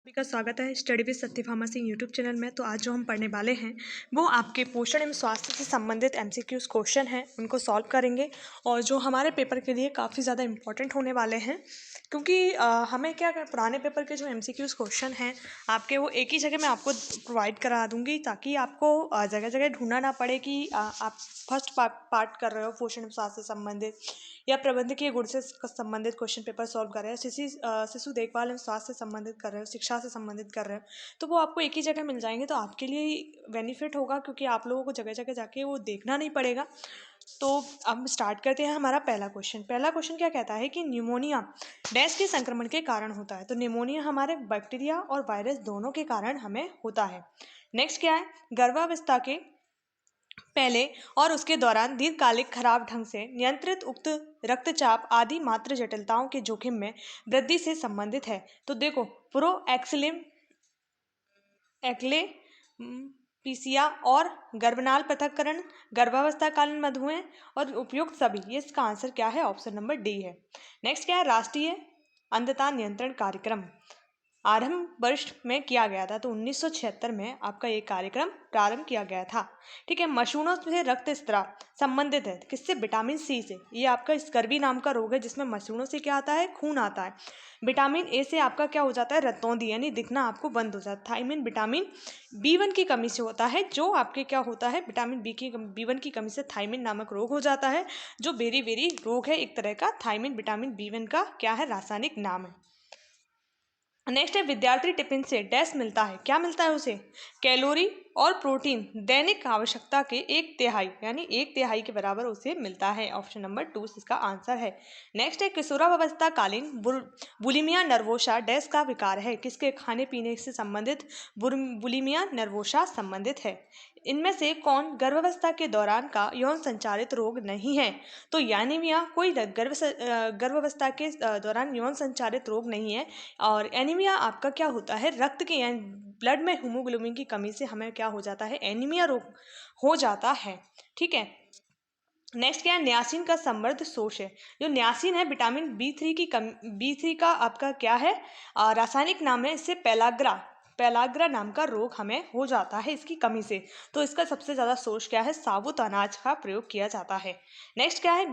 सभी का स्वागत है study with Satyabhama Singh YouTube channel में। तो आज जो हम पढ़ने वाले हैं वो आपके पोषण एवं स्वास्थ्य से संबंधित एमसीक्यूज क्वेश्चन हैं, उनको सॉल्व करेंगे और जो हमारे पेपर के लिए काफ़ी ज़्यादा इंपॉर्टेंट होने वाले हैं, क्योंकि हमें क्या पुराने पेपर के जो एमसीक्यूज क्वेश्चन हैं आपके वो एक ही जगह मैं आपको प्रोवाइड करा दूंगी, ताकि आपको जगह जगह ढूंढना ना पड़े कि आप फर्स्ट पार्ट कर रहे हो पोषण एवं स्वास्थ्य से संबंधित या प्रबंधकीय गुण से संबंधित क्वेश्चन पेपर सॉल्व कर रहे हो, शिशु देखभाल एवं स्वास्थ्य से संबंधित कर रहे हो, शिक्षा से संबंधित कर रहे हो, तो वो आपको एक ही जगह मिल जाएंगे। तो आपके लिए बेनिफिट होगा, क्योंकि आप लोगों को जगह जगह जाके वो देखना नहीं पड़ेगा। तो अब स्टार्ट करते हैं हमारा पहला क्वेश्चन क्या कहता है कि न्यूमोनिया डैश के संक्रमण के कारण होता है। तो न्यूमोनिया हमारे बैक्टीरिया और वायरस दोनों के कारण हमें होता है। नेक्स्ट क्या है, गर्भावस्था के पहले और उसके दौरान दीर्घकालिक खराब ढंग से नियंत्रित उक्त रक्तचाप आदि मात्र जटिलताओं के जोखिम में वृद्धि से संबंधित है। तो देखो, प्रो एक्ले पीसिया और गर्भनाल पृथक्करण, गर्भावस्था कालीन मधुमेह और उपयुक्त सभी, ये इसका आंसर क्या है? ऑप्शन नंबर डी है। नेक्स्ट क्या है, राष्ट्रीय अंधता नियंत्रण कार्यक्रम आरंभ वर्ष में किया गया था। तो 1976 में आपका ये कार्यक्रम प्रारंभ किया गया था। ठीक है, मशरूमों से रक्त स्त्राव संबंधित है किससे? विटामिन सी से। ये आपका स्कर्वी नाम का रोग है, जिसमें मशरूमों से क्या आता है? खून आता है। विटामिन ए से आपका क्या हो जाता है? रतौंधी, यानी दिखना आपको बंद हो जाता है। थायमिन विटामिन B1 की कमी से होता है, जो आपके क्या होता है? विटामिन B1 की कमी से थायमिन नामक रोग हो जाता है, जो बेरी बेरी रोग है एक तरह का। थायमिन विटामिन B1 का क्या है? रासायनिक नाम है। नेक्स्ट है, विद्यार्थी टिफिन से डैश मिलता है। क्या मिलता है उसे? कैलोरी और प्रोटीन दैनिक आवश्यकता के 1/3 यानी 1/3 के बराबर उसे मिलता है। ऑप्शन नंबर 2 इसका आंसर है। नेक्स्ट है, किशोरावस्था कालीन बुलिमिया नर्वोसा डैश का विकार है। किसके? खाने पीने से संबंधित बुलिमिया नर्वोसा संबंधित है। इनमें से कौन गर्भावस्था के दौरान का यौन संचारित रोग नहीं है? तो यानीमिया कोई गर्भावस्था के दौरान यौन संचारित रोग नहीं है। और एनीमिया आपका क्या होता है? रक्त के यानी ब्लड में हीमोग्लोबिन की कमी से हमें क्या हो जाता है? एनीमिया रोग हो जाता है। ठीक है, नेक्स्ट क्या है, नियासिन का समृद्ध सोर्स है। जो नियासिन है विटामिन B3 का आपका क्या है? रासायनिक नाम है। इससे पेलाग्रा नाम का रोग हमें हो जाता है इसकी कमी से। तो इसका सबसे ज्यादा सोर्स क्या है? साबुत अनाज का प्रयोग किया जाता है। नेक्स्ट क्या है,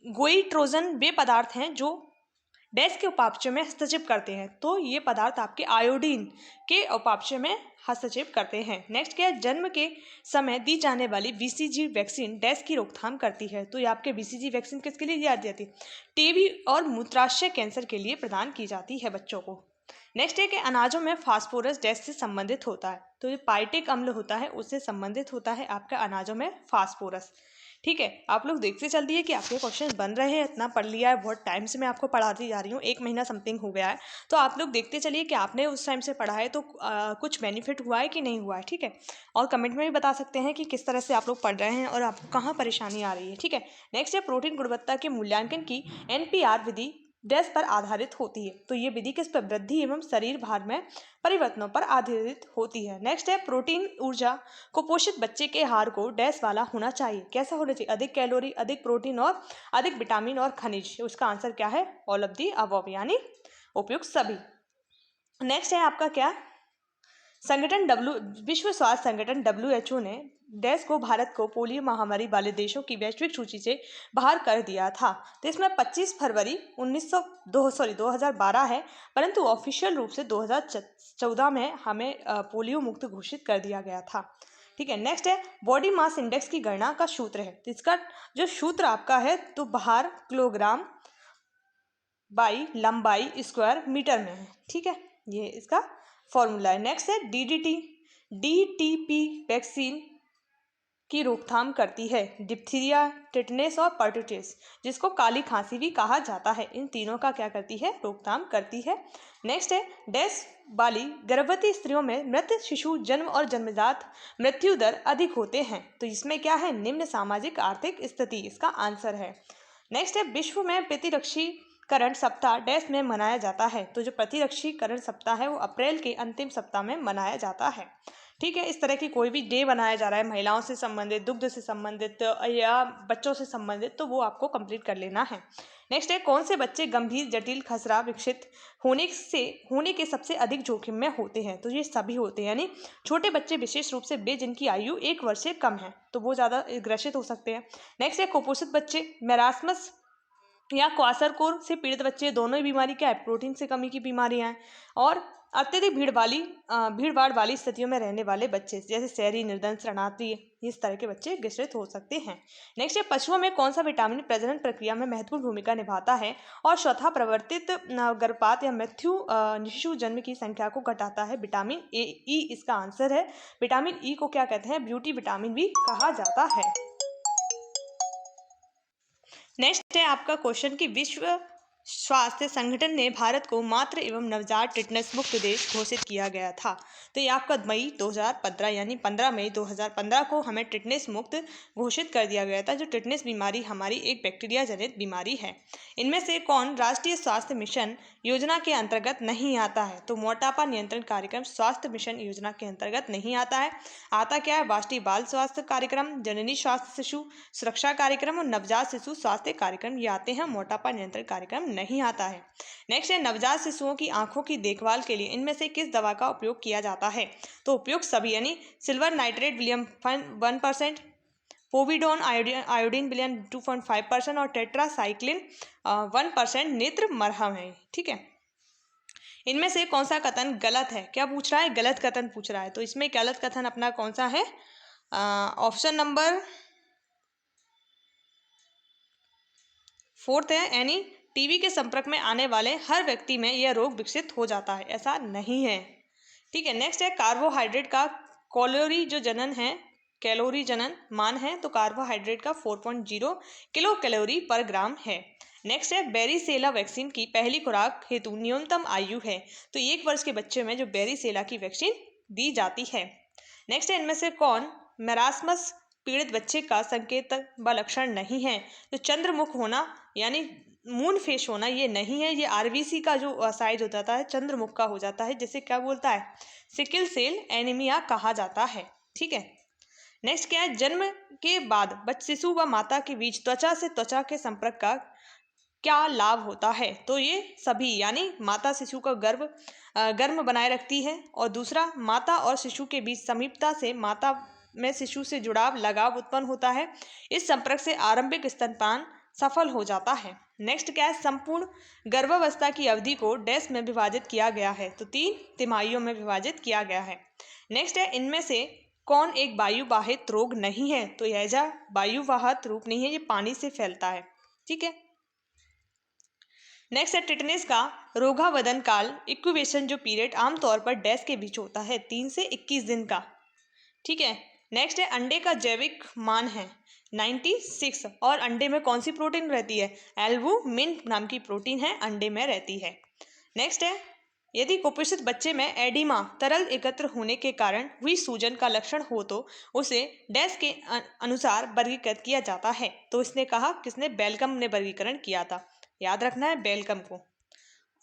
गोइट्रोजन वे पदार्थ हैं जो डैश के उपापचय में हस्तक्षेप करते हैं। तो ये पदार्थ आपके आयोडीन के उपापचय में हस्तक्षेप करते हैं। नेक्स्ट क्या है, जन्म के समय दी जाने वाली BCG वैक्सीन डैश की रोकथाम करती है। तो ये आपके BCG वैक्सीन किसके लिए दी जाती है? टीबी और मूत्राशय कैंसर के लिए प्रदान की जाती है बच्चों को। नेक्स्ट है कि अनाजों में फास्फोरस डैश से संबंधित होता है। तो ये पाइटिक अम्ल होता है, उससे संबंधित होता है आपका अनाजों में फास्फोरस। ठीक है, आप लोग देखते चलती है कि आपके क्वेश्चन बन रहे हैं। इतना पढ़ लिया है, बहुत टाइम से मैं आपको पढ़ाती जा रही हूँ, 1 महीना समथिंग हो गया है। तो आप लोग देखते चलिए कि आपने उस टाइम से पढ़ा है तो कुछ बेनिफिट हुआ है कि नहीं हुआ है। ठीक है, और कमेंट में भी बता सकते हैं कि किस तरह से आप लोग पढ़ रहे हैं और आपको कहाँ परेशानी आ रही है। ठीक है, नेक्स्ट है, प्रोटीन गुणवत्ता के मूल्यांकन की NPR विधि डैश पर आधारित होती है। तो ये विधि किस पर? वृद्धि एवं शरीर भार में परिवर्तनों पर आधारित होती है। नेक्स्ट है, प्रोटीन ऊर्जा कुपोषित बच्चे के आहार को डैश वाला होना चाहिए। कैसा होना चाहिए? अधिक कैलोरी, अधिक प्रोटीन और अधिक विटामिन और खनिज। उसका आंसर क्या है? ऑल ऑफ दी अबव, यानी उपयुक्त सभी। नेक्स्ट है आपका क्या, विश्व स्वास्थ्य संगठन WHO ने डैश को भारत को पोलियो महामारी वाले देशों की वैश्विक सूची से बाहर कर दिया था। तो इसमें 25 फरवरी 2012 है, परंतु ऑफिशियल रूप से 2014 में हमें पोलियो मुक्त घोषित कर दिया गया था। ठीक है, नेक्स्ट है, बॉडी मास इंडेक्स की गणना का सूत्र है। तो इसका जो सूत्र आपका है, तो भार किलोग्राम बाई लंबाई स्क्वायर मीटर में है। ठीक है, ये इसका फॉर्मूला है। नेक्स्ट है, DTP वैक्सीन की रोकथाम करती है डिप्थीरिया, टिटनेस और पर्टुसिस, जिसको काली खांसी भी कहा जाता है। इन तीनों का क्या करती है? रोकथाम करती है। नेक्स्ट है, डैश वाली गर्भवती स्त्रियों में मृत शिशु जन्म और जन्मजात मृत्यु दर अधिक होते हैं। तो इसमें क्या है? निम्न सामाजिक आर्थिक स्थिति इसका आंसर है। नेक्स्ट है, विश्व में प्रतिरक्षीकरण सप्ताह डैश में मनाया जाता है। तो जो प्रतिरक्षीकरण सप्ताह है वो अप्रैल के अंतिम सप्ताह में मनाया जाता है। ठीक है, इस तरह की कोई भी डे बनाया जा रहा है महिलाओं से संबंधित, दुग्ध से संबंधित या बच्चों से संबंधित, तो वो आपको कंप्लीट कर लेना है। नेक्स्ट है, कौन से बच्चे गंभीर जटिल खसरा विकसित होने के सबसे अधिक जोखिम में होते हैं? तो ये सभी होते हैं, यानी छोटे बच्चे विशेष रूप से वे जिनकी आयु 1 वर्ष से कम है, तो वो ज़्यादा ग्रसित हो सकते हैं। नेक्स्ट है, कुपोषित बच्चे, मेरास्मस या क्वाशरकोर से पीड़ित बच्चे, दोनों ही बीमारी क्या है? प्रोटीन से कमी की बीमारियां हैं। और अत्यधिक भीड़ भाड़ वाली स्थितियों में रहने वाले बच्चे, जैसे शहरी, निर्धन, शरणार्थी, इस तरह के बच्चे ग्रसित हो सकते हैं। नेक्स्ट है, पशुओं में कौन सा विटामिन प्रजनन प्रक्रिया में महत्वपूर्ण भूमिका निभाता है और स्वतः प्रवर्तित गर्भपात या मृत्यु शिशु जन्म की संख्या को घटाता है? विटामिन ई इसका आंसर है। विटामिन ई को क्या कहते हैं? ब्यूटी विटामिन भी कहा जाता है। नेक्स्ट है आपका क्वेश्चन कि विश्व स्वास्थ्य संगठन ने भारत को मातृ एवं नवजात टिटनेस मुक्त देश घोषित किया गया था। तो ये आपका मई 2015 यानी 15 मई 2015 को हमें टिटनेस मुक्त घोषित कर दिया गया था, जो टिटनेस बीमारी हमारी एक बैक्टीरिया जनित बीमारी है। इनमें से कौन राष्ट्रीय स्वास्थ्य मिशन योजना के अंतर्गत नहीं आता है? तो मोटापा नियंत्रण कार्यक्रम स्वास्थ्य मिशन योजना के अंतर्गत नहीं आता है। आता क्या है? राष्ट्रीय बाल स्वास्थ्य कार्यक्रम, जननी स्वास्थ्य शिशु सुरक्षा कार्यक्रम और नवजात शिशु स्वास्थ्य कार्यक्रम, ये आते हैं। मोटापा नियंत्रण कार्यक्रम नहीं आता है। नेक्स्ट है, नवजात शिशुओं की आंखों की देखभाल के लिए इनमें से किस दवा का उपयोग किया जाता है? तो उपयोग सभी, यानी silver nitrate William 1%, povidone iodine William 2.5% और टेट्रासाइक्लिन 1% नेत्र मरहम है। ठीक है, इनमें से कौन सा कथन गलत है? क्या पूछ रहा है? गलत कथन पूछ रहा है। तो इसमें गलत कथन अपना कौन सा है? ऑप्शन नंबर 4 है, यानी टीबी के संपर्क में आने वाले हर व्यक्ति में यह रोग विकसित हो जाता है, ऐसा नहीं है। ठीक है, नेक्स्ट है, कार्बोहाइड्रेट का कैलोरी जनन मान है। तो कार्बोहाइड्रेट का 4.0 किलो कैलोरी पर ग्राम है। नेक्स्ट है, बेरीसेला वैक्सीन की पहली खुराक हेतु न्यूनतम आयु है। तो 1 वर्ष के बच्चे में जो बेरीसेला की वैक्सीन दी जाती है। नेक्स्ट है, इनमें से कौन मेरास्मस पीड़ित बच्चे का संकेत व लक्षण नहीं है? तो चंद्रमुख होना यानी मून फेस होना ये नहीं है। ये आरबीसी का जो साइज हो जाता है चंद्रमुख का हो जाता है, जिसे क्या बोलता है? सिकल सेल एनीमिया कहा जाता है। ठीक है, नेक्स्ट क्या है? जन्म के बाद शिशु व माता के बीच त्वचा से त्वचा के संपर्क का क्या लाभ होता है? तो ये सभी, यानी माता शिशु का गर्भ बनाए रखती है, और दूसरा माता और शिशु के बीच समीपता से माता में शिशु से जुड़ाव लगाव उत्पन्न होता है। इस संपर्क से आरंभिक स्तनपान सफल हो जाता है। नेक्स्ट क्या है? संपूर्ण गर्भावस्था की अवधि को डैश में विभाजित किया गया है। तो 3 तिमाहियों में विभाजित किया गया है। नेक्स्ट है, इनमें से कौन एक वायुवाहित रोग नहीं है? तो हैजा वायुवाहित रूप नहीं है, ये पानी से फैलता है। ठीक है, नेक्स्ट है, टिटनेस का रोगावधन काल इंक्यूबेशन जो पीरियड आमतौर पर डैश के बीच होता है 3 से 21 दिन का। ठीक है, नेक्स्ट है, अंडे का जैविक मान है 96, और अंडे में कौन सी प्रोटीन रहती है? एल्बुमिन नाम की प्रोटीन है अंडे में रहती है। नेक्स्ट है, यदि कुपोषित बच्चे में एडिमा तरल एकत्र होने के कारण हुई सूजन का लक्षण हो तो उसे डैश के अनुसार वर्गीकृत किया जाता है। तो इसने कहा, किसने? बेलकम ने वर्गीकरण किया था, याद रखना है बेलकम को।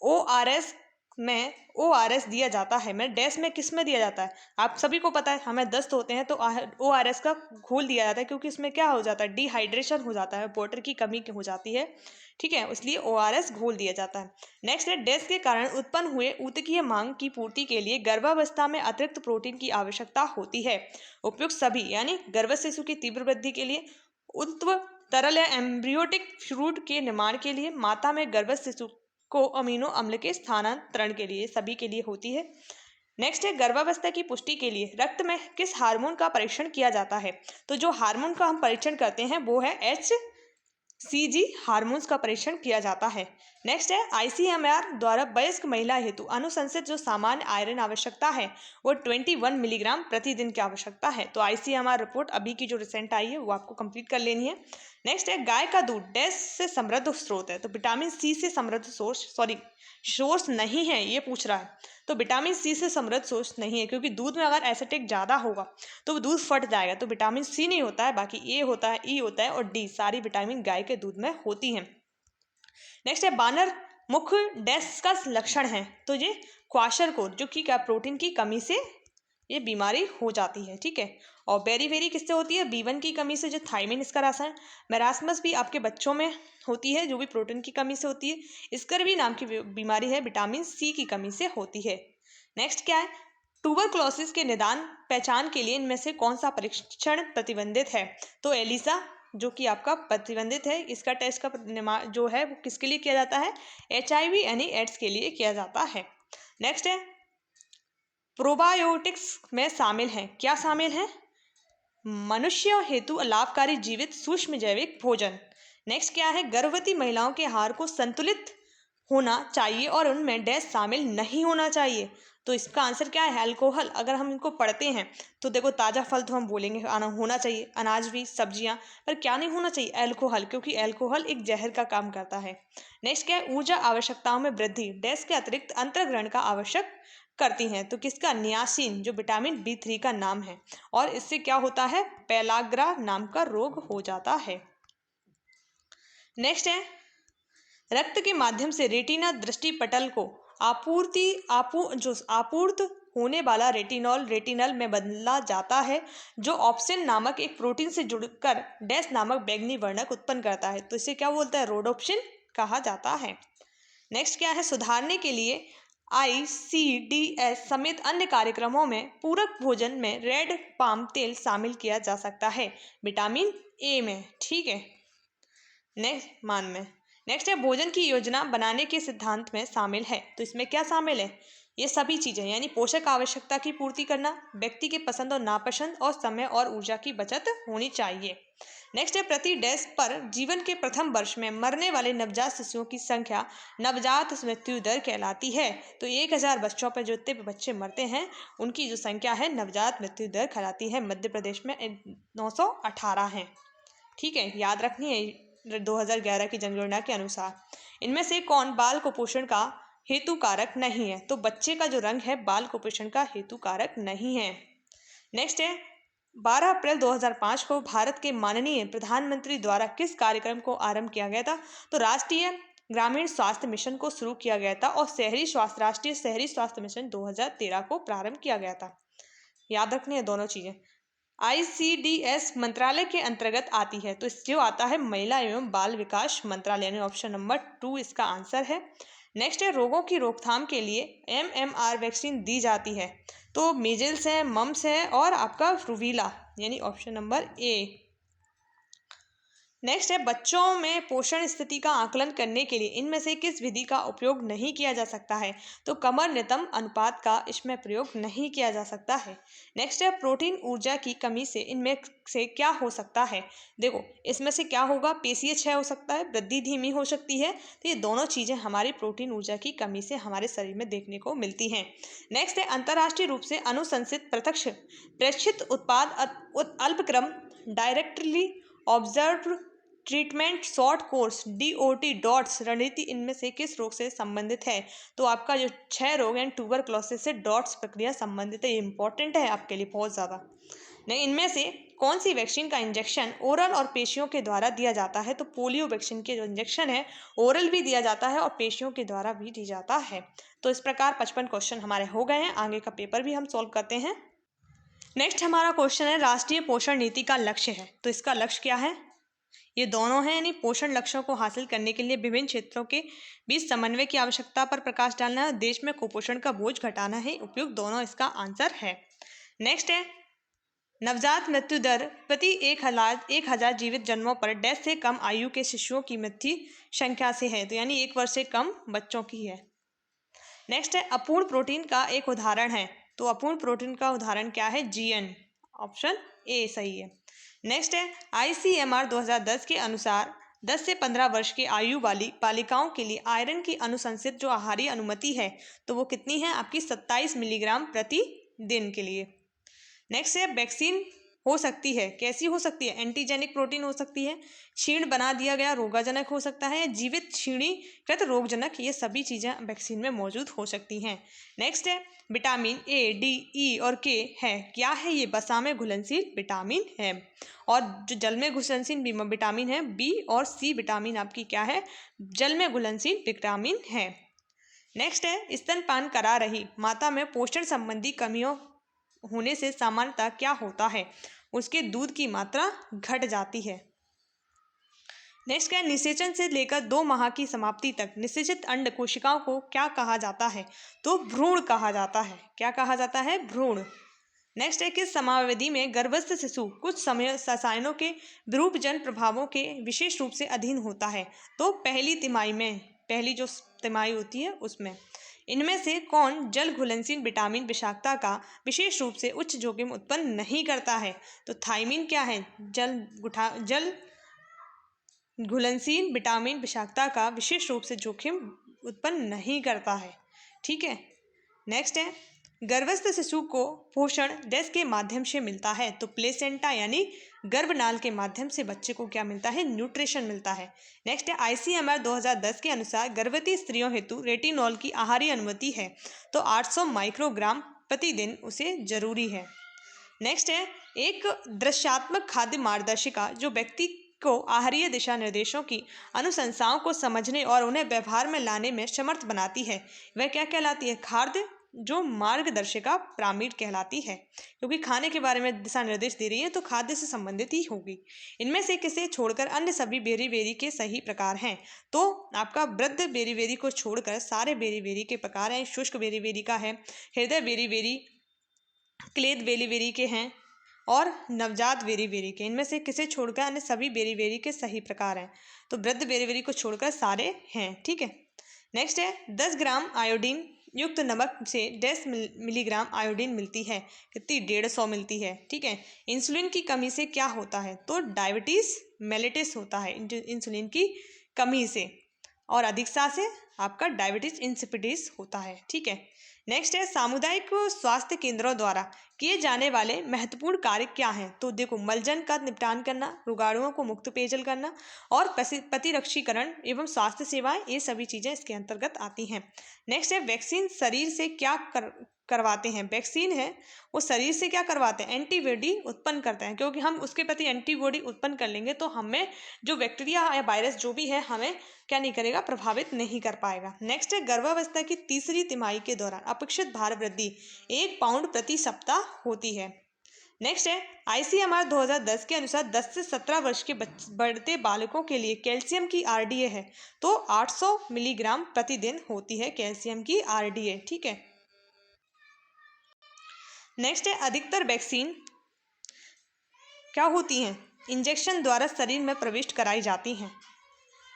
ORS में ORS दिया जाता है, मैं डैश में किस में दिया जाता है? आप सभी को पता है, हमें दस्त होते हैं तो ORS का घोल दिया जाता है, क्योंकि इसमें क्या हो जाता है? डिहाइड्रेशन हो जाता है, वाटर की कमी हो जाती है। ठीक है, इसलिए ORS घोल दिया जाता है। नेक्स्ट है, डैश के कारण उत्पन्न हुए ऊतकीय मांग की पूर्ति के लिए गर्भावस्था में अतिरिक्त प्रोटीन की आवश्यकता होती है। उपयुक्त सभी, यानी गर्भस्थ शिशु की तीव्र वृद्धि के लिए, उत्व तरल या एम्ब्रियोटिक फ्लूइड के निर्माण के लिए, माता में गर्भस्थ शिशु को अमीनो अम्ल के स्थानांतरण के लिए, सभी के लिए होती है। नेक्स्ट है, गर्भावस्था की पुष्टि के लिए रक्त में किस हार्मोन का परीक्षण किया जाता है? तो जो हार्मोन का हम परीक्षण करते हैं वो है HCG हार्मोन्स का परीक्षण किया जाता है। नेक्स्ट है, ICMR द्वारा वयस्क महिला हेतु अनुशंसित जो सामान्य आयरन आवश्यकता है वो 21 मिलीग्राम प्रतिदिन की आवश्यकता है। तो ICMR रिपोर्ट अभी की जो रिसेंट आई है वो आपको कंप्लीट कर लेनी है। नेक्स्ट है, गाय का दूध डैश से समृद्ध स्रोत है। तो विटामिन सी से समृद्ध सोर्स नहीं है, ये पूछ रहा है। तो विटामिन सी से समृद्ध सोर्स नहीं है, क्योंकि दूध में अगर एसिटिक ज़्यादा होगा तो वो दूध फट जाएगा। तो विटामिन सी नहीं होता है, बाकी ए होता है, ई होता है और डी, सारी विटामिन गाय के दूध में होती हैं। नेक्स्ट है, बानर मुख डैश का लक्षण है। तो ये क्वाशरकोर जो कि क्या प्रोटीन की कमी से ये बीमारी हो जाती है, ठीक है। और बेरी किससे होती है? B1 की कमी से, जो थायमिन इसका रासायन। मेरास्मस भी आपके बच्चों में होती है, जो भी प्रोटीन की कमी से होती है। स्कर्वी नाम की बीमारी है, विटामिन C की कमी से होती है। नेक्स्ट क्या है? ट्यूबरक्लोसिस के निदान पहचान के लिए इनमें से कौन सा परीक्षण प्रतिबंधित है? तो एलिसा जो कि आपका प्रतिबंधित है, इसका टेस्ट का जो है वो किसके लिए किया जाता है? HIV यानी एड्स के लिए किया जाता है। नेक्स्ट है प्रोबायोटिक्स में शामिल है, क्या शामिल है? मनुष्यों हेतु लाभकारी जीवित सूक्ष्म जैविक भोजन। नेक्स्ट क्या है? गर्भवती महिलाओं के आहार को संतुलित होना चाहिए और उनमें डैश शामिल नहीं होना चाहिए। तो इसका आंसर क्या है? अल्कोहल। अगर हम इनको पढ़ते हैं तो देखो, ताज़ा फल तो हम बोलेंगे होना चाहिए, अनाज भी, सब्जियां, पर क्या नहीं होना चाहिए? अल्कोहल, क्योंकि अल्कोहल एक जहर का काम करता है। नेक्स्ट क्या है? ऊर्जा आवश्यकताओं में वृद्धि डैश के अतिरिक्त अंतर्ग्रहण का आवश्यक करती हैं। तो किसका? नियासिन, जो विटामिन B3 का नाम है। और इससे क्या होता है? पेलाग्रा नाम का रोग हो जाता है। नेक्स्ट है रक्त के माध्यम से रेटिना दृष्टि पटल को आपूर्त होने वाला रेटिनल में बदला जाता है, जो ऑप्सिन नामक एक प्रोटीन से जुड़कर डैश नामक बैंगनी वर्णक उत्पन्न करता है। तो इसे क्या बोलता है? रोडोप्सिन कहा जाता है। नेक्स्ट क्या है? सुधारने के लिए ICDS समेत अन्य कार्यक्रमों में पूरक भोजन में रेड पाम तेल शामिल किया जा सकता है, विटामिन A में, ठीक है। नेक्स्ट है भोजन की योजना बनाने के सिद्धांत में शामिल है। तो इसमें क्या शामिल है? ये सभी चीजें, यानी पोषक आवश्यकता की पूर्ति करना, व्यक्ति के पसंद और नापसंद, और समय और ऊर्जा की बचत होनी चाहिए। नेक्स्ट है प्रति डैश पर जीवन के प्रथम वर्ष में मरने वाले नवजात शिशुओं की संख्या नवजात मृत्यु दर कहलाती है। तो 1000 बच्चों पर जो इतने बच्चे मरते हैं, उनकी जो संख्या है नवजात मृत्यु दर कहलाती है। मध्य प्रदेश में 918 है, ठीक है, याद रखनी है 2011 की जनगणना के अनुसार। इनमें से कौन बाल कुपोषण का हेतु कारक नहीं है? तो बच्चे का जो रंग है बाल कुपोषण का हेतु कारक नहीं है। नेक्स्ट है 12 अप्रैल 2005 को भारत के माननीय प्रधानमंत्री द्वारा किस कार्यक्रम को आरंभ किया गया था? तो राष्ट्रीय ग्रामीण स्वास्थ्य मिशन को शुरू किया गया था, और राष्ट्रीय शहरी स्वास्थ्य मिशन 2013 को प्रारंभ किया गया था। याद रखनी है दोनों चीजें। ICDS मंत्रालय के अंतर्गत आती है, तो जो आता है महिला एवं बाल विकास मंत्रालय, यानी ऑप्शन नंबर 2 इसका आंसर है। नेक्स्ट है रोगों की रोकथाम के लिए MMR वैक्सीन दी जाती है। तो मीजल्स है, मम्स है, और आपका रूबेला, यानी ऑप्शन नंबर A। नेक्स्ट है बच्चों में पोषण स्थिति का आकलन करने के लिए इनमें से किस विधि का उपयोग नहीं किया जा सकता है? तो कमर नितंब अनुपात का इसमें प्रयोग नहीं किया जा सकता है। नेक्स्ट है प्रोटीन ऊर्जा की कमी से इनमें से क्या हो सकता है? देखो, इसमें से क्या होगा? पेशीय क्षय हो सकता है, वृद्धि धीमी हो सकती है। तो ये दोनों चीजें हमारी प्रोटीन ऊर्जा की कमी से हमारे शरीर में देखने को मिलती हैं। नेक्स्ट है अंतर्राष्ट्रीय रूप से अनुशंसित प्रत्यक्ष प्रेक्षित उत्पाद अल्पक्रम directly observe treatment short course DOT DOTS रणनीति इनमें से किस रोग से संबंधित है? तो आपका जो 6 रोग हैं ट्यूबरक्लोसिस से डॉट्स प्रक्रिया संबंधित है। ये इंपॉर्टेंट है आपके लिए बहुत ज़्यादा। नहीं, इनमें से कौन सी वैक्सीन का इंजेक्शन ओरल और पेशियों के द्वारा दिया जाता है? तो पोलियो वैक्सीन के जो इंजेक्शन है ओरल भी दिया जाता है और पेशियों के द्वारा भी दिया जाता है। तो इस प्रकार 55 क्वेश्चन हमारे हो गए हैं। आगे का पेपर भी हम सॉल्व करते हैं। नेक्स्ट हमारा क्वेश्चन है राष्ट्रीय पोषण नीति का लक्ष्य है। तो इसका लक्ष्य क्या है? ये दोनों हैं, यानी पोषण लक्ष्यों को हासिल करने के लिए विभिन्न क्षेत्रों के बीच समन्वय की आवश्यकता पर प्रकाश डालना है, देश में कुपोषण का बोझ घटाना है। उपयुक्त दोनों इसका आंसर है। नेक्स्ट है नवजात मृत्यु दर प्रति 1000 जीवित जन्मों पर डैश से कम आयु के शिशुओं की मृत्यु संख्या से है। तो यानी 1 वर्ष से कम बच्चों की है। नेक्स्ट है अपूर्ण प्रोटीन का एक उदाहरण है। तो अपूर्ण प्रोटीन का उदाहरण क्या है? GN, ऑप्शन A सही है। नेक्स्ट है ICMR 2010 के अनुसार 10 से 15 वर्ष की आयु वाली बालिकाओं के लिए आयरन की अनुशंसित जो आहारीय अनुमति है तो वो कितनी है? आपकी 27 मिलीग्राम प्रति दिन के लिए। नेक्स्ट है वैक्सीन हो सकती है, कैसी हो सकती है? एंटीजेनिक प्रोटीन हो सकती है, क्षीण बना दिया गया रोगजनक हो सकता है, जीवित क्षीणीकृत रोगजनक, ये सभी चीज़ें वैक्सीन में मौजूद हो सकती हैं। नेक्स्ट है विटामिन A, D, E और K है, क्या है ये? वसा में घुलनशील विटामिन है। और जो जल में घुलनशील विटामिन है B और C विटामिन आपकी क्या है? जल में घुलनशील विटामिन है। नेक्स्ट है स्तनपान करा रही माता में पोषण संबंधी कमियों होने से सामान्यतः क्या होता है? उसके दूध की मात्रा घट जाती है। नेक्स्ट क्या है? निषेचन से लेकर 2 माह की समाप्ति तक निषेचित अंड कोशिकाओं को क्या कहा जाता है? तो भ्रूण कहा जाता है। क्या कहा जाता है? भ्रूण। नेक्स्ट है, किस समयावधि में गर्भस्थ शिशु कुछ समय रसायनों के विरूपजन प्रभावों के विशेष रूप से अधीन होता है? तो पहली तिमाही में, पहली जो तिमाही होती है उसमें। इनमें से कौन जल घुलनशील विटामिन विषाक्तता का विशेष रूप से उच्च जोखिम उत्पन्न नहीं करता है? तो थायमीन क्या है? जल घुलनशील विटामिन विषाक्तता का विशेष रूप से जोखिम उत्पन्न नहीं करता है। ठीक है। नेक्स्ट है, गर्भस्थ शिशु को पोषण डैश के माध्यम से मिलता है? तो प्लेसेंटा यानी गर्भनाल के माध्यम से बच्चे को क्या मिलता है? न्यूट्रिशन मिलता है। नेक्स्ट है, ICMR 2010 के अनुसार गर्भवती स्त्रियों हेतु रेटिनॉल की आहारी अनुमति है, तो 800 माइक्रोग्राम प्रतिदिन उसे जरूरी है। नेक्स्ट है, एक दृश्यात्मक खाद्य मार्गदर्शिका जो व्यक्ति को आहारीय दिशा निर्देशों की अनुशंसाओं को समझने और उन्हें व्यवहार में लाने में समर्थ बनाती है, वह क्या कहलाती है? खाद्य जो मार्गदर्शिका पिरामिड कहलाती है, क्योंकि खाने के बारे में दिशा निर्देश दे रही है तो खाद्य से संबंधित ही होगी। इनमें से किसे छोड़कर अन्य सभी बेरी बेरी के सही प्रकार हैं? तो आपका वृद्ध बेरी बेरी को छोड़कर सारे बेरी बेरी के प्रकार हैं। शुष्क बेरी बेरी का है, हृदय बेरी बेरी, क्लेद बेरी बेरी के हैं और नवजात बेरी बेरी के। इनमें से किसे छोड़कर अन्य सभी बेरी बेरी के सही प्रकार हैं? तो वृद्ध बेरी बेरी को छोड़कर सारे हैं। ठीक है। नेक्स्ट है, 10 ग्राम आयोडीन युक्त नमक से 10 मिलीग्राम आयोडीन मिलती है। कितनी? 150 मिलती है। ठीक है। इंसुलिन की कमी से क्या होता है? तो डायबिटीज मेलिटस होता है इंसुलिन की कमी से, और अधिकता से आपका डायबिटीज इंसिपिडिस होता है। ठीक है। नेक्स्ट है, सामुदायिक स्वास्थ्य केंद्रों द्वारा किए जाने वाले महत्वपूर्ण कार्य क्या हैं? तो देखो, मलजन का निपटान करना, रोगाणुओं को मुक्त पेयजल करना और प्रतिरक्षीकरण एवं स्वास्थ्य सेवाएं, ये सभी चीजें इसके अंतर्गत आती हैं। नेक्स्ट है, वैक्सीन शरीर से क्या करवाते हैं? वैक्सीन है वो शरीर से क्या करवाते हैं? एंटीबॉडी उत्पन्न करते हैं, क्योंकि हम उसके प्रति एंटीबॉडी उत्पन्न कर लेंगे तो हमें जो बैक्टीरिया या वायरस जो भी है हमें क्या नहीं करेगा? प्रभावित नहीं कर पाएगा। नेक्स्ट है, गर्भावस्था की तीसरी तिमाही के दौरान अपेक्षित भार वृद्धि 1 पाउंड प्रति सप्ताह होती है। नेक्स्ट है, ICMR 2010 के अनुसार 10 से 17 वर्ष के बढ़ते बालकों के लिए कैल्शियम की RDA है, तो 800 मिलीग्राम प्रतिदिन होती है कैल्शियम की RDA। ठीक है। नेक्स्ट है, अधिकतर वैक्सीन क्या होती हैं? इंजेक्शन द्वारा शरीर में प्रविष्ट कराई जाती हैं।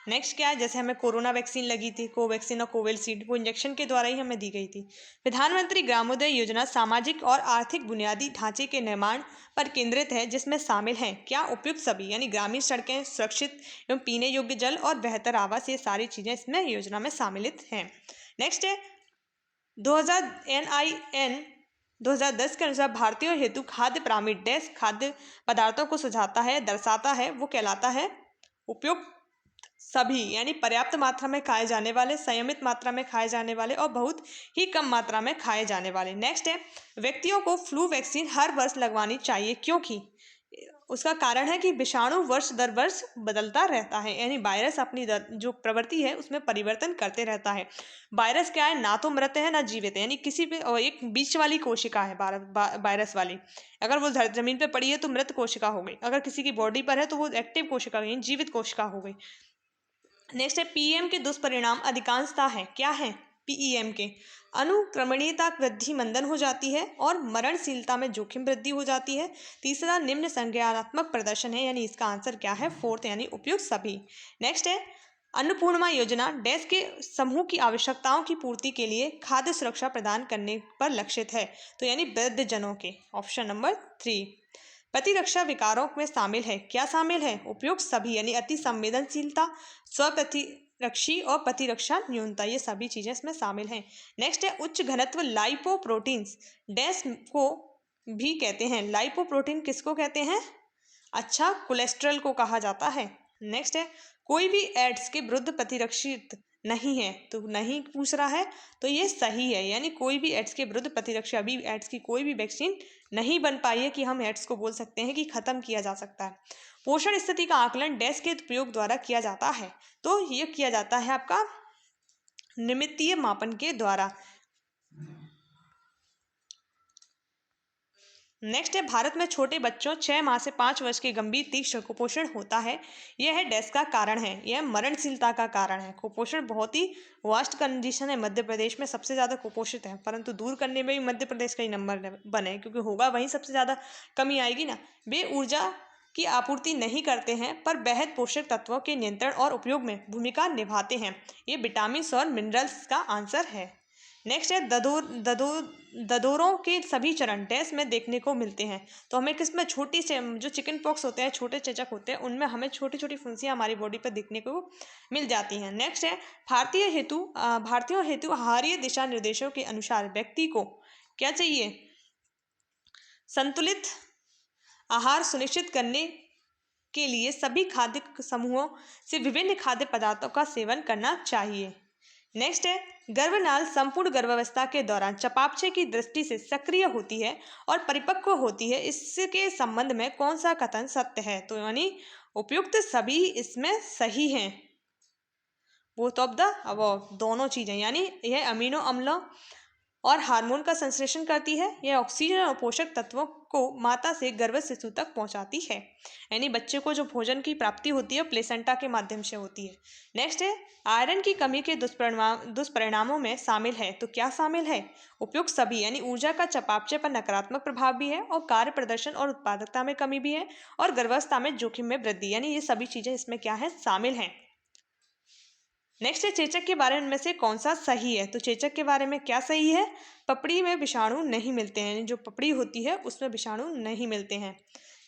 नेक्स्ट क्या है? जैसे हमें कोरोना वैक्सीन लगी थी, कोवैक्सीन और कोविशील्ड, वो इंजेक्शन के द्वारा ही हमें दी गई थी। प्रधानमंत्री ग्रामोदय योजना सामाजिक और आर्थिक बुनियादी ढांचे के निर्माण पर केंद्रित है, जिसमें शामिल हैं क्या? उपयुक्त सभी, यानी ग्रामीण सड़कें, सुरक्षित एवं पीने योग्य जल और बेहतर आवास, ये सारी चीजें इसमें योजना में शामिलित हैं। नेक्स्ट है, 2000 2010 के अनुसार भारतीयों हेतु खाद्य पिरामिड डैश खाद्य पदार्थों को सुझाता है, दर्शाता है, वो कहलाता है उपयुक्त सभी, यानी पर्याप्त मात्रा में खाए जाने वाले, संयमित मात्रा में खाए जाने वाले और बहुत ही कम मात्रा में खाए जाने वाले। नेक्स्ट है, व्यक्तियों को फ्लू वैक्सीन हर वर्ष लगवानी चाहिए, क्योंकि उसका कारण है कि विषाणु वर्ष दर वर्ष बदलता रहता है, यानी वायरस अपनी जो प्रवृत्ति है उसमें परिवर्तन करते रहता है। वायरस क्या है? ना तो मृत है ना जीवित है, यानी किसी भी एक बीच वाली कोशिका है वायरस वाली। अगर वो जमीन पे पड़ी है तो मृत कोशिका हो गई, अगर किसी की बॉडी पर है तो वो एक्टिव कोशिका हो गई, जीवित कोशिका हो गई। नेक्स्ट है, पीएम के दुष्परिणाम अधिकांशतः है क्या है? पीईएम के अनुक्रमणीयता वृद्धि मंदन हो जाती है और मरणशीलता में जोखिम वृद्धि हो जाती है। तीसरा निम्न संज्ञानात्मक प्रदर्शन है, यानी इसका आंसर क्या है? 4th, यानी उपयुक्त सभी। नेक्स्ट है, अन्नपूर्णा योजना डैश के समूह की आवश्यकताओं की पूर्ति के लिए खाद्य सुरक्षा प्रदान करने पर लक्षित है, तो यानी वृद्धजनों के। Option number 3। प्रतिरक्षा विकारों में शामिल है क्या? शामिल है उपयुक्त सभी, यानी अति संवेदनशीलता, स्वप्रतिरक्षी और प्रतिरक्षा न्यूनता, ये सभी चीजें इसमें शामिल हैं। नेक्स्ट है, उच्च घनत्व लाइपोप्रोटीन्स डैश को भी कहते हैं। लाइपोप्रोटीन किसको कहते हैं? अच्छा कोलेस्ट्रॉल को कहा जाता है। नेक्स्ट है, कोई भी एड्स के विरुद्ध प्रतिरक्षित नहीं है, तो नहीं पूछ रहा है तो ये सही है, यानी कोई भी एड्स के विरुद्ध प्रतिरक्षा, अभी एड्स की कोई भी वैक्सीन नहीं बन पाई है कि हम एड्स को बोल सकते हैं कि खत्म किया जा सकता है। पोषण स्थिति का आकलन डैश के प्रयोग द्वारा किया जाता है, तो ये किया जाता है आपका निमित्तीय मापन के द्वारा। नेक्स्ट है, भारत में छोटे बच्चों 6 माह से 5 वर्ष के गंभीर तीक्ष्ण कुपोषण होता है। यह डैश का कारण है, यह मरणशीलता का कारण है। कुपोषण बहुत ही वास्ट कंडीशन है, मध्य प्रदेश में सबसे ज़्यादा कुपोषित है, परंतु दूर करने में भी मध्य प्रदेश का ही नंबर वन है, क्योंकि होगा वहीं सबसे ज़्यादा कमी आएगी ना। वे ऊर्जा की आपूर्ति नहीं करते हैं पर बेहद पोषक तत्वों के नियंत्रण और उपयोग में भूमिका निभाते हैं। ये विटामिन और मिनरल्स का आंसर है। नेक्स्ट है, ददोरों के सभी चरण डैश में देखने को मिलते हैं। तो हमें किसमें, छोटी से जो चिकन पॉक्स होते हैं, छोटे चेचक होते हैं, उनमें हमें छोटी छोटी फुंसियाँ हमारी बॉडी पर देखने को मिल जाती हैं। नेक्स्ट है, भारतीयों हेतु आहारीय दिशा निर्देशों के अनुसार व्यक्ति को क्या चाहिए, संतुलित आहार सुनिश्चित करने के लिए सभी खाद्य समूहों से विभिन्न खाद्य पदार्थों का सेवन करना चाहिए। नेक्स्ट है, गर्भनाल संपूर्ण गर्भावस्था के दौरान चयापचय की दृष्टि से सक्रिय होती है और परिपक्व होती है। इसके संबंध में कौन सा कथन सत्य है? तो यानी उपयुक्त सभी इसमें सही हैं। बोथ ऑफ द अबव, दोनों चीजें, यानी यह अमीनो अम्लों और हार्मोन का संश्लेषण करती है। यह ऑक्सीजन और पोषक तत्वों को माता से गर्भ शिशु तक पहुंचाती है। यानी बच्चे को जो भोजन की प्राप्ति होती है प्लेसेंटा के माध्यम से होती है। नेक्स्ट है, आयरन की कमी के दुष्परिणामों में शामिल है। तो क्या शामिल है? उपयुक्त सभी, यानी ऊर्जा का चयापचय पर नकारात्मक प्रभाव भी है और कार्य प्रदर्शन और उत्पादकता में कमी भी है और गर्भावस्था में जोखिम में वृद्धि, यानी ये सभी चीजें इसमें क्या है, शामिल हैं। नेक्स्ट है, चेचक के बारे में से कौन सा सही है? तो चेचक के बारे में क्या सही है? पपड़ी में विषाणु नहीं मिलते हैं, यानी जो पपड़ी होती है उसमें विषाणु नहीं मिलते हैं।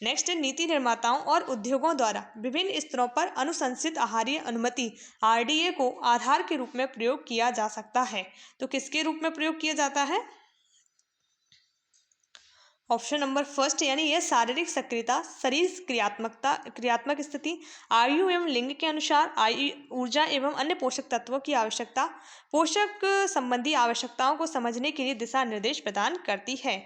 नेक्स्ट है, नीति निर्माताओं और उद्योगों द्वारा विभिन्न स्तरों पर अनुशंसित आहारीय अनुमति आरडीए को आधार के रूप में प्रयोग किया जा सकता है। तो किसके रूप में प्रयोग किया जाता है? ऑप्शन नंबर फर्स्ट, यानी यह शारीरिक सक्रियता, शरीर क्रियात्मक स्थिति, आयु एवं लिंग के अनुसार ऊर्जा एवं अन्य पोषक तत्वों की आवश्यकता, पोषक संबंधी आवश्यकताओं को समझने के लिए दिशा निर्देश प्रदान करती है।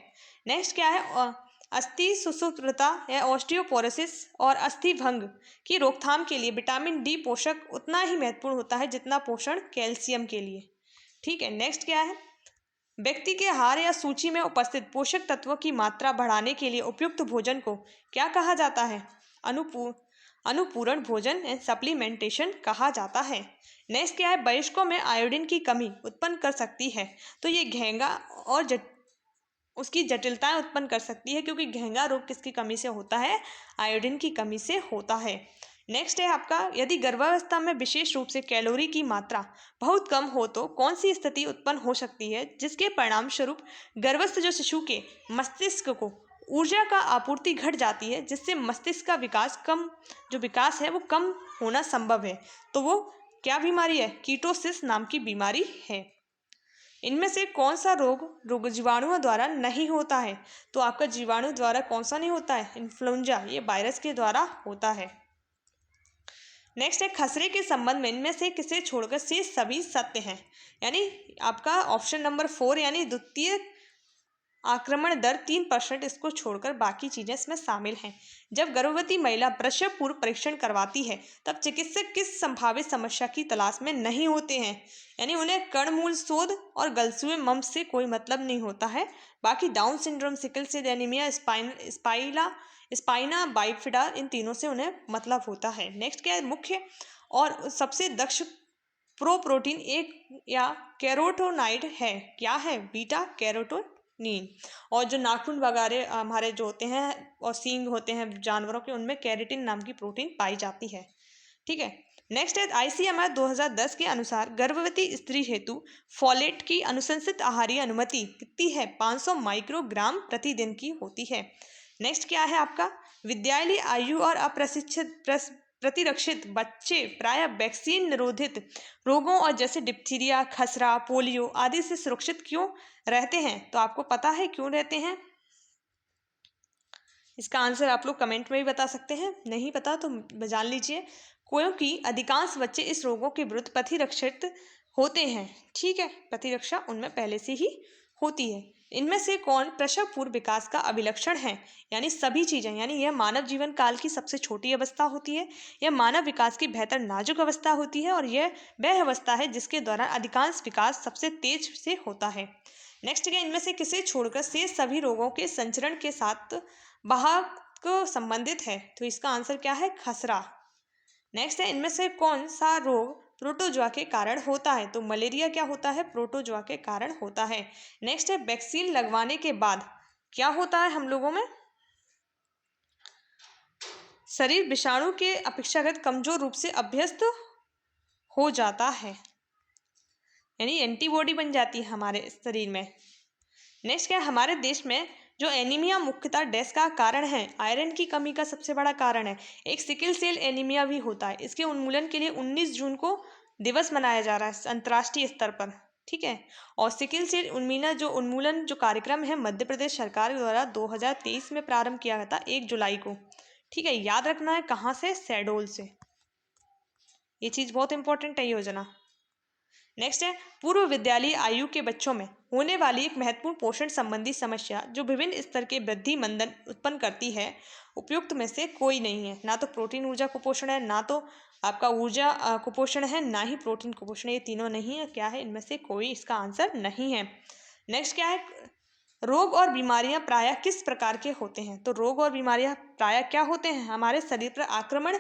नेक्स्ट क्या है, अस्थि सुषुप्तता या ऑस्टियोपोरोसिस और अस्थि भंग की रोकथाम के लिए विटामिन डी पोषक उतना ही महत्वपूर्ण होता है जितना पोषण कैल्शियम के लिए। ठीक है, नेक्स्ट क्या है, व्यक्ति के आहार या सूची में उपस्थित पोषक तत्वों की मात्रा बढ़ाने के लिए उपयुक्त भोजन को क्या कहा जाता है? अनुपूरक भोजन एंड सप्लीमेंटेशन कहा जाता है। नेक्स्ट क्या है, वयस्कों में आयोडीन की कमी उत्पन्न कर सकती है। तो ये घेंगा और उसकी जटिलताएं उत्पन्न कर सकती है, क्योंकि घेंगा रोग किसकी कमी से होता है? आयोडीन की कमी से होता है। नेक्स्ट है आपका, यदि गर्भावस्था में विशेष रूप से कैलोरी की मात्रा बहुत कम हो तो कौन सी स्थिति उत्पन्न हो सकती है जिसके परिणाम स्वरूप गर्भस्थ जो शिशु के मस्तिष्क को ऊर्जा का आपूर्ति घट जाती है, जिससे मस्तिष्क का विकास है वो कम होना संभव है। तो वो क्या बीमारी है? कीटोसिस नाम की बीमारी है। इनमें से कौन सा रोग जीवाणुओं द्वारा नहीं होता है? तो आपका जीवाणु द्वारा कौन सा नहीं होता है? इन्फ्लुएंजा, ये वायरस के द्वारा होता है। नेक्स्ट है, खसरे के संबंध में इनमें से किसे छोड़कर शेष सभी सत्य हैं? यानी आपका ऑप्शन नंबर 4, यानी द्वितीय आक्रमण दर 3%, इसको छोड़कर बाकी चीजें इसमें शामिल हैं। जब गर्भवती महिला प्रसव पूर्व परीक्षण करवाती है तब चिकित्सक किस संभावित समस्या की तलाश में नहीं होते हैं? यानी उन्हें कर्णमूल शोध और गलसुए मम्स से कोई मतलब नहीं होता है। बाकी Down syndrome, sickle cell anaemia, spina bifida, इन तीनों से उन्हें मतलब होता है। नेक्स्ट क्या है, मुख्य और सबसे दक्ष प्रोटीन एक या कैरोटोनाइड है? क्या है? Beta carotene. और जो नाखून वगैरह हमारे जो होते हैं और सींग होते हैं जानवरों के, उनमें कैरेटिन नाम की प्रोटीन पाई जाती है। ठीक है, नेक्स्ट है, आईसीएमआर 2010 के अनुसार गर्भवती स्त्री हेतु फॉलेट की अनुशंसित आहारीय अनुमति कितनी है? 500 माइक्रोग्राम प्रतिदिन की होती है। नेक्स्ट क्या है आपका, विद्यालयी आयु और प्रतिरक्षित बच्चे प्रायः वैक्सीन निरोधित रोगों और जैसे डिप्थीरिया, खसरा, पोलियो आदि से सुरक्षित क्यों रहते हैं? तो आपको पता है क्यों रहते हैं? इसका आंसर आप लोग कमेंट में भी बता सकते हैं, नहीं पता तो जान लीजिए। क्योंकि अधिकांश बच्चे इस रोगों के विरुद्ध प्रतिरक्षित होते हैं। ठीक है, प्रतिरक्षा उनमें पहले से ही होती है। इनमें से कौन प्रसव पूर्व विकास का अभिलक्षण है? यानी सभी चीजें, यानी यह मानव जीवन काल की सबसे छोटी अवस्था होती है, यह मानव विकास की बेहतर नाजुक अवस्था होती है और यह वह अवस्था है जिसके दौरान अधिकांश विकास सबसे तेज से होता है। नेक्स्ट क्या, इनमें से किसे छोड़कर शेष सभी रोगों के संचरण के साथ वाहक संबंधित है? तो इसका आंसर क्या है? खसरा। नेक्स्ट है, इनमें से कौन सा रोग प्रोटोजोआ के कारण होता है? तो मलेरिया क्या होता है? प्रोटोजोआ के कारण होता है। नेक्स्ट है, वैक्सीन लगवाने के बाद क्या होता है हम लोगों में? शरीर विषाणु के अपेक्षाकृत कमजोर रूप से अभ्यस्त हो जाता है, यानी एंटीबॉडी बन जाती है हमारे शरीर में। नेक्स्ट क्या है, हमारे देश में जो एनीमिया मुख्यतः डैश का कारण है? आयरन की कमी का सबसे बड़ा कारण है। एक सिकल सेल एनीमिया भी होता है। इसके उन्मूलन के लिए 19 जून को दिवस मनाया जा रहा है अंतर्राष्ट्रीय स्तर पर, ठीक है। और सिकल सेल उन्मूलन जो कार्यक्रम है मध्य प्रदेश सरकार द्वारा 2023 में प्रारंभ किया गया था 1 जुलाई को, ठीक है। याद रखना है कहाँ से? शहडोल से। ये चीज़ बहुत इंपॉर्टेंट है योजना। नेक्स्ट है, पूर्व विद्यालयी आयु के बच्चों में होने वाली एक महत्वपूर्ण पोषण संबंधी समस्या जो विभिन्न स्तर के वृद्धि मंदन उत्पन्न करती है, उपयुक्त में से कोई नहीं है। ना तो प्रोटीन ऊर्जा कुपोषण है, ना तो आपका ऊर्जा कुपोषण है, ना ही प्रोटीन कुपोषण। ये तीनों नहीं है। क्या है? इनमें से कोई इसका आंसर नहीं है। नेक्स्ट क्या है, रोग और बीमारियां प्रायः किस प्रकार के होते हैं? तो रोग और बीमारियां प्रायः क्या होते हैं? हमारे शरीर पर आक्रमण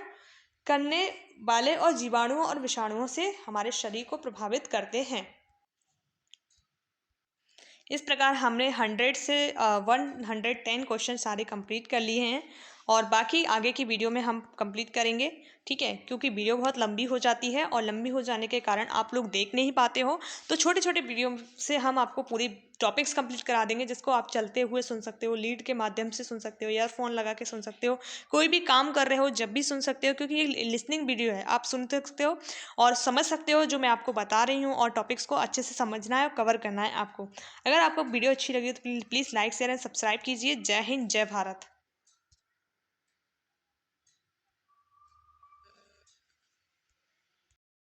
करने वाले और जीवाणुओं और विषाणुओं से हमारे शरीर को प्रभावित करते हैं। इस प्रकार हमने 100 से 110 क्वेश्चन सारे कंप्लीट कर लिए हैं और बाकी आगे की वीडियो में हम कंप्लीट करेंगे, ठीक है। क्योंकि वीडियो बहुत लंबी हो जाती है और लंबी हो जाने के कारण आप लोग देख नहीं पाते हो, तो छोटे छोटे वीडियो से हम आपको पूरी टॉपिक्स कंप्लीट करा देंगे, जिसको आप चलते हुए सुन सकते हो, लीड के माध्यम से सुन सकते हो, ईयरफोन लगा के सुन सकते हो, कोई भी काम कर रहे हो जब भी सुन सकते हो, क्योंकि ये लिसनिंग वीडियो है। आप सुन सकते हो और समझ सकते हो जो मैं आपको बता रही हूँ, और टॉपिक्स को अच्छे से समझना है और कवर करना है आपको। अगर आपको वीडियो अच्छी लगी तो please like share and subscribe कीजिए। जय हिंद, जय भारत।